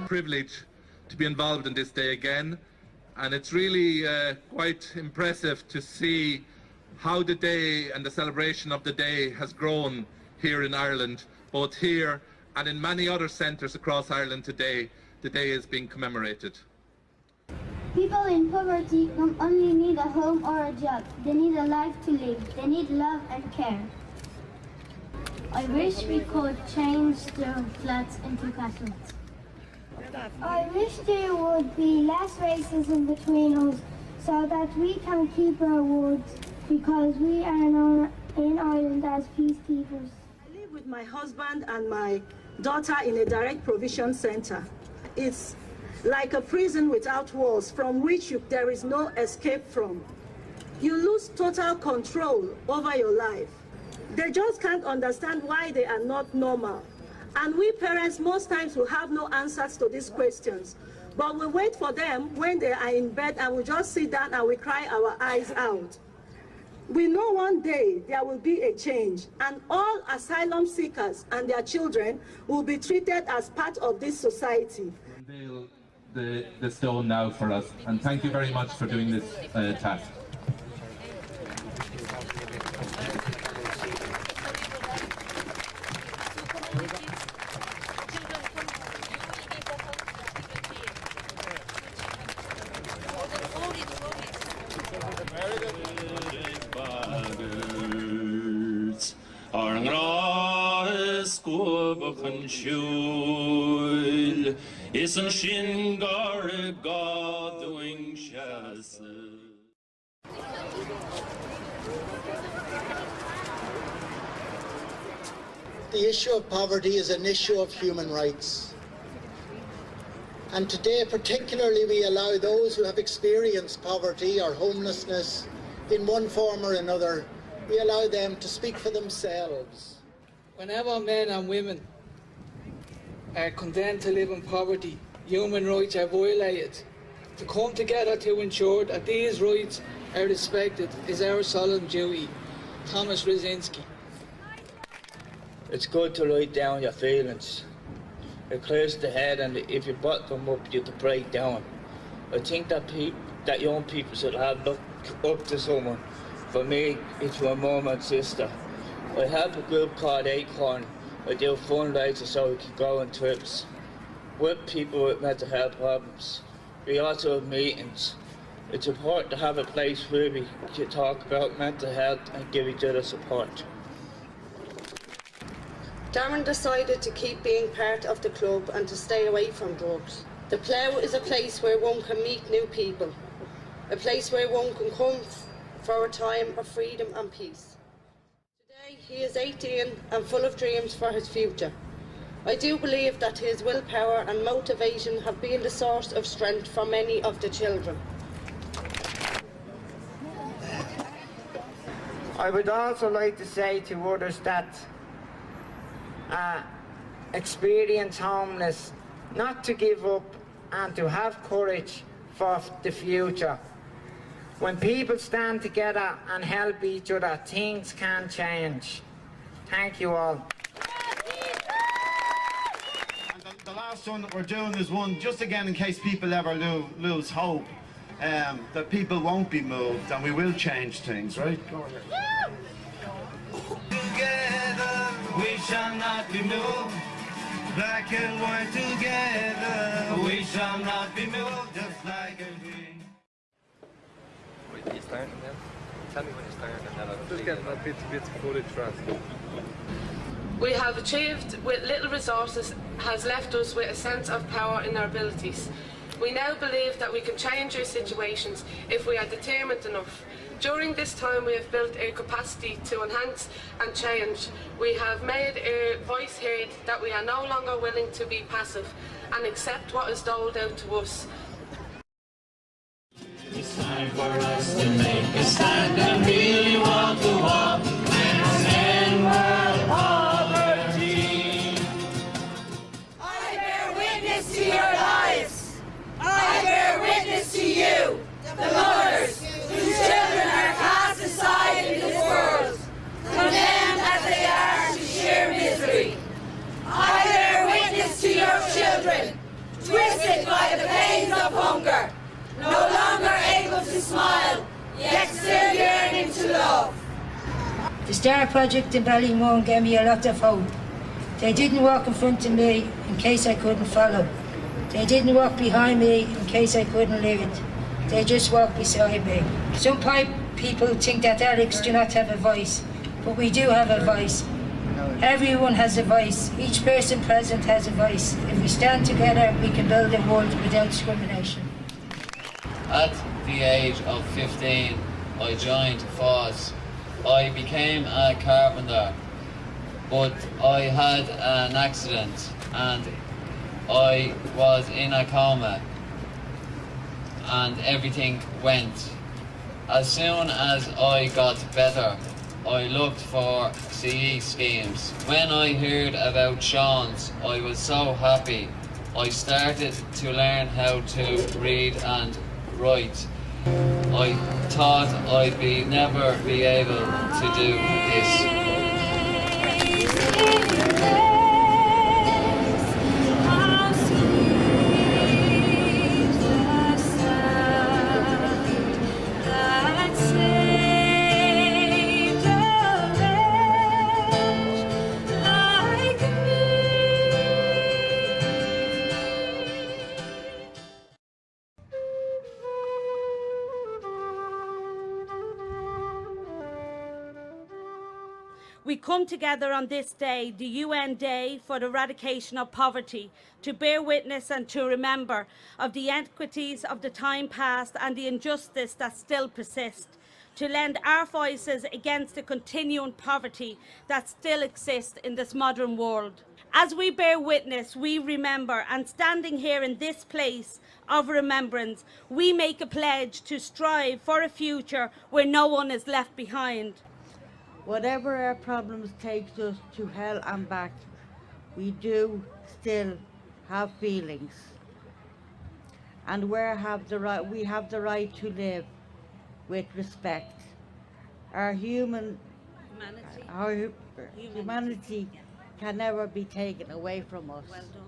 privilege to be involved in this day again, and it's really quite impressive to see how the day and the celebration of the day has grown here in Ireland, both here and in many other centres across Ireland today. The day is being commemorated. People in poverty don't only need a home or a job, they need a life to live. They need love and care. I wish we could change the flats into castles. I wish there would be less racism between us so that we can keep our words, because we are known in Ireland as peacekeepers. I live with my husband and my daughter in a direct provision centre. It's like a prison without walls from which there is no escape from. You lose total control over your life. They just can't understand why they are not normal. And we parents most times will have no answers to these questions. But we wait for them when they are in bed and we just sit down and we cry our eyes out. We know one day there will be a change and all asylum seekers and their children will be treated as part of this society. Unveil the stone now for us, and thank you very much for doing this task. Isn't Shingar God doing The issue of poverty is an issue of human rights. And today particularly we allow those who have experienced poverty or homelessness in one form or another, we allow them to speak for themselves. Whenever men and women are condemned to live in poverty, human rights are violated. To come together to ensure that these rights are respected is our solemn duty. Thomas Rzazinski. It's good to write down your feelings. It clears the head, and if you bottle them up, you can break down. I think that young people should have looked up to someone. For me, it's my mum and sister. I help a group called Acorn. I do fundraisers so we can go on trips with people with mental health problems. We also have meetings. It's important to have a place where we can talk about mental health and give each other support. Darren decided to keep being part of the club and to stay away from drugs. The Plough is a place where one can meet new people, a place where one can come for a time of freedom and peace. Today he is 18 and full of dreams for his future. I do believe that his willpower and motivation have been the source of strength for many of the children. I would also like to say to others that experience homelessness, not to give up and to have courage for the future. When people stand together and help each other, things can change. Thank you all. And the last one that we're doing is one, just again in case people ever lose hope, that people won't be moved and we will change things, right? Go on here. Together we shall not be moved. Black and white together we shall not be moved. Just like a dream. Wait, you starting then? Tell me when you start and then I'll Just getting a bit of footage for us. We have achieved with little resources has left us with a sense of power in our abilities. We now believe that we can change our situations if we are determined enough. During this time we have built our capacity to enhance and change. We have made our voice heard that we are no longer willing to be passive and accept what is doled out to us. It's time for us to make a stand and really walk the walk and end world poverty. I bear witness to your lives. I bear witness to you, the mothers whose children are cast aside in this world, condemned as they are to sheer misery. I bear witness to your children, The STAR project in Ballymun gave me a lot of hope. They didn't walk in front of me in case I couldn't follow. They didn't walk behind me in case I couldn't lead. They just walked beside me. Some people think that Alex do not have a voice, but we do have a voice. Everyone has a voice. Each person present has a voice. If we stand together, we can build a world without discrimination. At the age of 15, I joined FOS. I became a carpenter, but I had an accident and I was in a coma and everything went. As soon as I got better, I looked for CE schemes. When I heard about Sean's, I was so happy. I started to learn how to read and write. I thought I'd never be able to do this. We come together on this day, the UN Day for the Eradication of Poverty, to bear witness and to remember of the inequities of the time past and the injustice that still persists, to lend our voices against the continuing poverty that still exists in this modern world. As we bear witness, we remember, and standing here in this place of remembrance, we make a pledge to strive for a future where no one is left behind. Whatever our problems takes us to hell and back, we do still have feelings. And we have the right to live with respect. Our humanity can never be taken away from us. Well done.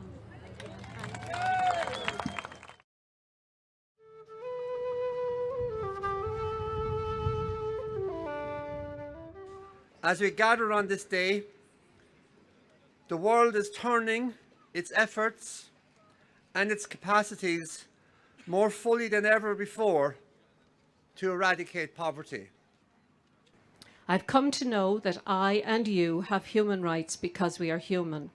As we gather on this day, the world is turning its efforts and its capacities more fully than ever before to eradicate poverty. I've come to know that I and you have human rights because we are human.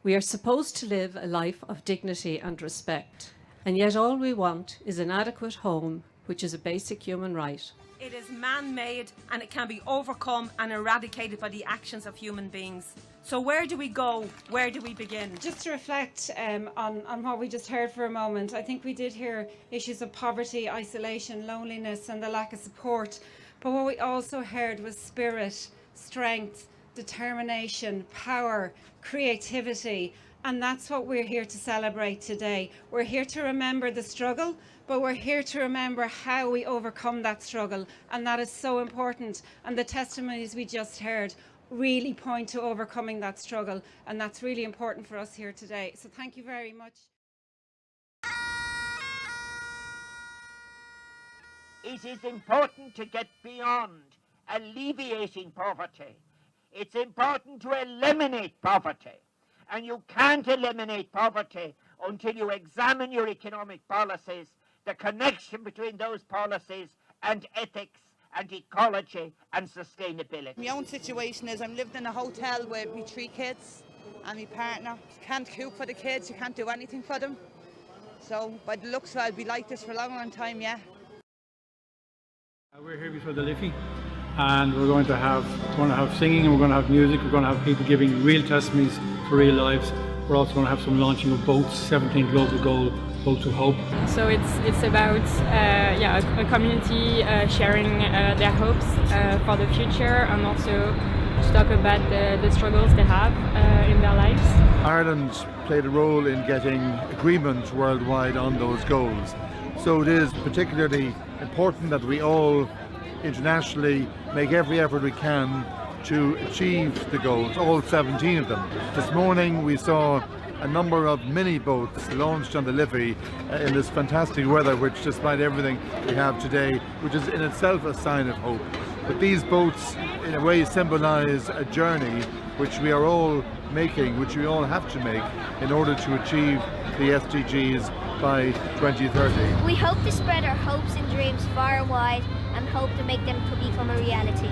We are supposed to live a life of dignity and respect, and yet all we want is an adequate home, which is a basic human right. It is man-made and it can be overcome and eradicated by the actions of human beings. So where do we go? Where do we begin? Just to reflect on what we just heard for a moment, I think we did hear issues of poverty, isolation, loneliness and the lack of support. But what we also heard was spirit, strength, determination, power, creativity. And that's what we're here to celebrate today. We're here to remember the struggle, but we're here to remember how we overcome that struggle. And that is so important. And the testimonies we just heard really point to overcoming that struggle. And that's really important for us here today. So thank you very much. It is important to get beyond alleviating poverty. It's important to eliminate poverty. And you can't eliminate poverty until you examine your economic policies, the connection between those policies and ethics and ecology and sustainability. My own situation is I'm living in a hotel with my 3 kids and my partner. Can't cook for the kids, you can't do anything for them. So by the looks of it, I'll be like this for a long, long time, yeah. We're here before the Liffey and we're going to have singing and we're going to have music, we're going to have people giving real testimonies for real lives. We're also going to have some launching of boats, 17 global goal boats of hope. So it's about a community sharing their hopes for the future and also to talk about the struggles they have in their lives. Ireland played a role in getting agreement worldwide on those goals. So it is particularly important that we all internationally make every effort we can to achieve the goals, all 17 of them. This morning we saw a number of mini boats launched on the Liffey in this fantastic weather, which despite everything we have today, which is in itself a sign of hope. But these boats in a way symbolise a journey which we are all making, which we all have to make in order to achieve the SDGs by 2030. We hope to spread our hopes and dreams far and wide and hope to make them to become a reality.